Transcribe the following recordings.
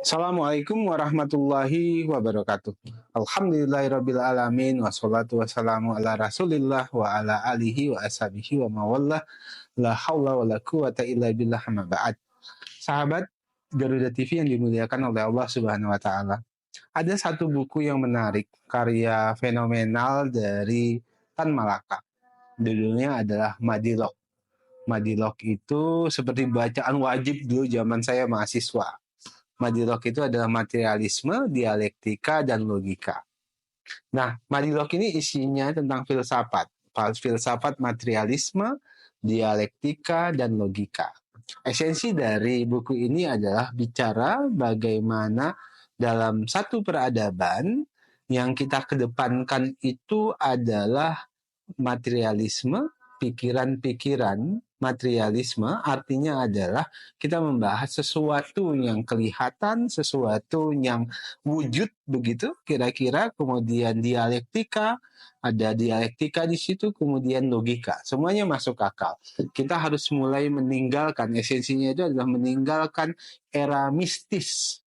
Assalamualaikum warahmatullahi wabarakatuh. Alhamdulillahirabbil alamin wassalatu wassalamu ala Rasulillah wa ala alihi wa ashabihi wa mawallah. La haula wala quwata illa billah amma ba'd. Sahabat Garuda TV yang dimuliakan oleh Allah Subhanahu wa taala. Ada satu buku yang menarik, karya fenomenal dari Tan Malaka. Judulnya adalah Madilog. Madilog itu seperti bacaan wajib dulu zaman saya mahasiswa. Madilog itu adalah materialisme, dialektika, dan logika. Nah, Madilog ini isinya tentang filsafat. Filsafat materialisme, dialektika, dan logika. Esensi dari buku ini adalah bicara bagaimana dalam satu peradaban yang kita kedepankan itu adalah materialisme, pikiran-pikiran materialisme artinya adalah kita membahas sesuatu yang kelihatan, sesuatu yang wujud begitu kira-kira, kemudian dialektika, ada dialektika di situ, kemudian logika. Semuanya masuk akal. Kita harus mulai meninggalkan, esensinya itu adalah meninggalkan era mistis,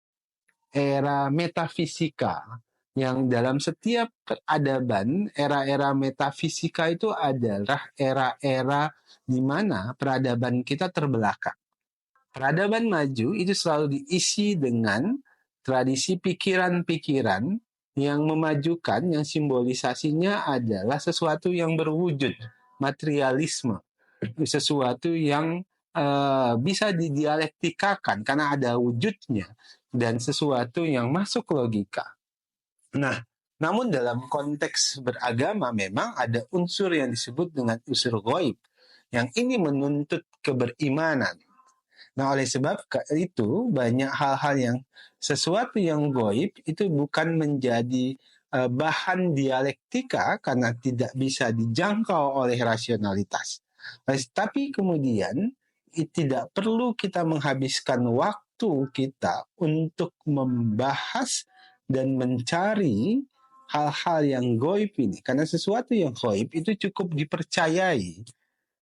era metafisika, yang dalam setiap peradaban, era-era metafisika itu adalah era-era di mana peradaban kita terbelakang. Peradaban maju itu selalu diisi dengan tradisi pikiran-pikiran yang memajukan, yang simbolisasinya adalah sesuatu yang berwujud, materialisme, sesuatu yang bisa didialektikakan karena ada wujudnya, dan sesuatu yang masuk logika. Nah, namun dalam konteks beragama memang ada unsur yang disebut dengan unsur ghaib, yang ini menuntut keberimanan. Nah, oleh sebab itu banyak hal-hal yang sesuatu yang ghaib itu bukan menjadi bahan dialektika karena tidak bisa dijangkau oleh rasionalitas. Tapi kemudian tidak perlu kita menghabiskan waktu kita untuk membahas dan mencari hal-hal yang ghaib ini. Karena sesuatu yang ghaib itu cukup dipercayai,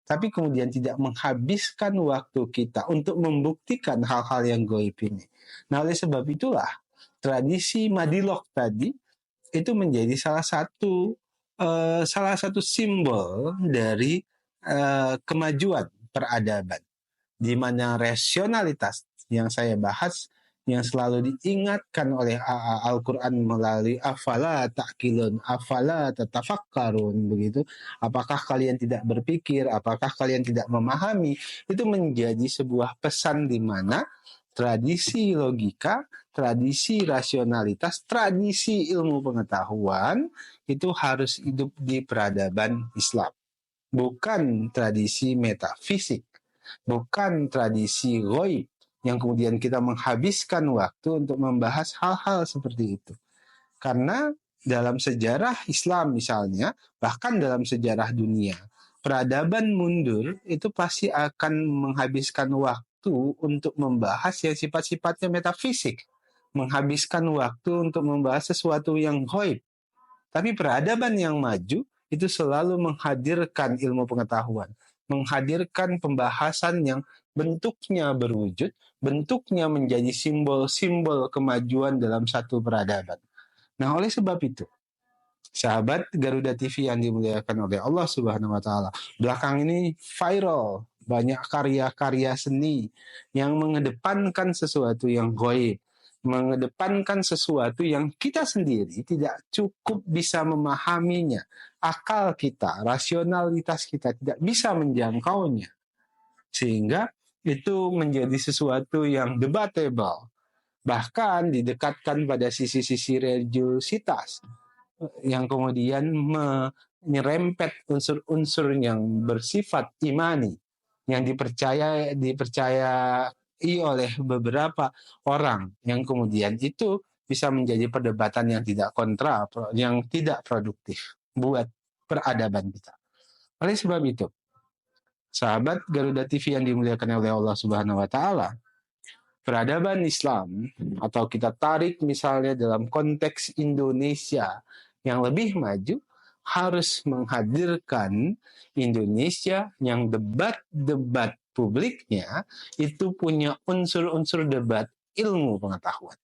tapi kemudian tidak menghabiskan waktu kita untuk membuktikan hal-hal yang ghaib ini. Nah, oleh sebab itulah tradisi Madilog tadi itu menjadi salah satu simbol dari kemajuan peradaban, di mana rasionalitas yang saya bahas, yang selalu diingatkan oleh Al-Quran melalui afala ta'qilun, afala tatafakkarun, begitu. Apakah kalian tidak berpikir, apakah kalian tidak memahami, itu menjadi sebuah pesan di mana tradisi logika, tradisi rasionalitas, tradisi ilmu pengetahuan itu harus hidup di peradaban Islam. Bukan tradisi metafisik, bukan tradisi ghaib yang kemudian kita menghabiskan waktu untuk membahas hal-hal seperti itu. Karena dalam sejarah Islam misalnya, bahkan dalam sejarah dunia, peradaban mundur itu pasti akan menghabiskan waktu untuk membahas yang sifat-sifatnya metafisik, menghabiskan waktu untuk membahas sesuatu yang ghaib. Tapi peradaban yang maju itu selalu menghadirkan ilmu pengetahuan, menghadirkan pembahasan yang bentuknya berwujud, bentuknya menjadi simbol-simbol kemajuan dalam satu peradaban. Nah, oleh sebab itu, sahabat Garuda TV yang dimuliakan oleh Allah Subhanahu wa taala, belakang ini viral banyak karya-karya seni yang mengedepankan sesuatu yang ghaib, mengedepankan sesuatu yang kita sendiri tidak cukup bisa memahaminya. Akal kita, rasionalitas kita tidak bisa menjangkaunya. Sehingga itu menjadi sesuatu yang debatable. Bahkan didekatkan pada sisi-sisi religiositas yang kemudian menyerempet unsur-unsur yang bersifat imani, yang dipercayai oleh beberapa orang, yang kemudian itu bisa menjadi perdebatan yang tidak produktif buat peradaban kita. Oleh sebab itu, sahabat Garuda TV yang dimuliakan oleh Allah Subhanahu wa taala, peradaban Islam, atau kita tarik misalnya dalam konteks Indonesia yang lebih maju, harus menghadirkan Indonesia yang debat-debat publiknya itu punya unsur-unsur debat ilmu pengetahuan.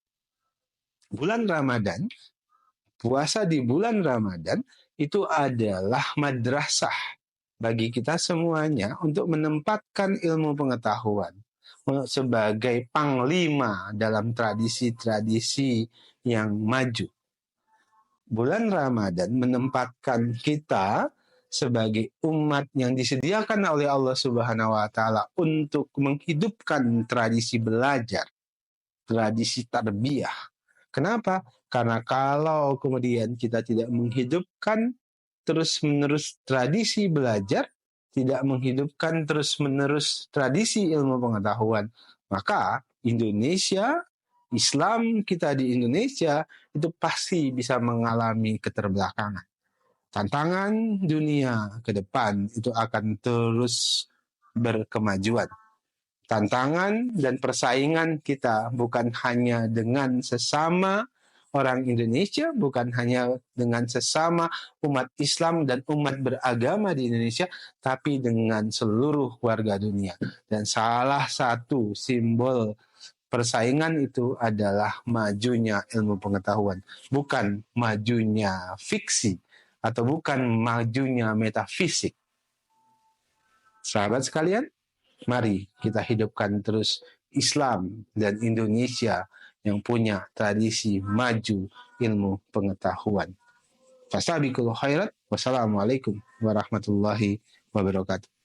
bulan Ramadan, puasa di bulan Ramadan itu adalah madrasah bagi kita semuanya untuk menempatkan ilmu pengetahuan sebagai panglima dalam tradisi-tradisi yang maju. Bulan Ramadan menempatkan kita sebagai umat yang disediakan oleh Allah Subhanahu wa taala untuk menghidupkan tradisi belajar, tradisi tarbiyah. Kenapa? Karena kalau kemudian kita tidak menghidupkan terus-menerus tradisi belajar, tidak menghidupkan terus-menerus tradisi ilmu pengetahuan, maka Indonesia, Islam kita di Indonesia itu pasti bisa mengalami keterbelakangan. Tantangan dunia ke depan itu akan terus berkemajuan. Tantangan dan persaingan kita bukan hanya dengan sesama orang Indonesia, bukan hanya dengan sesama umat Islam dan umat beragama di Indonesia, tapi dengan seluruh warga dunia. Dan salah satu simbol persaingan itu adalah majunya ilmu pengetahuan, bukan majunya fiksi atau bukan majunya metafisik. Sahabat sekalian, mari kita hidupkan terus Islam dan Indonesia yang punya tradisi maju ilmu pengetahuan. Fasabiqul khairat. Wassalamualaikum warahmatullahi wabarakatuh.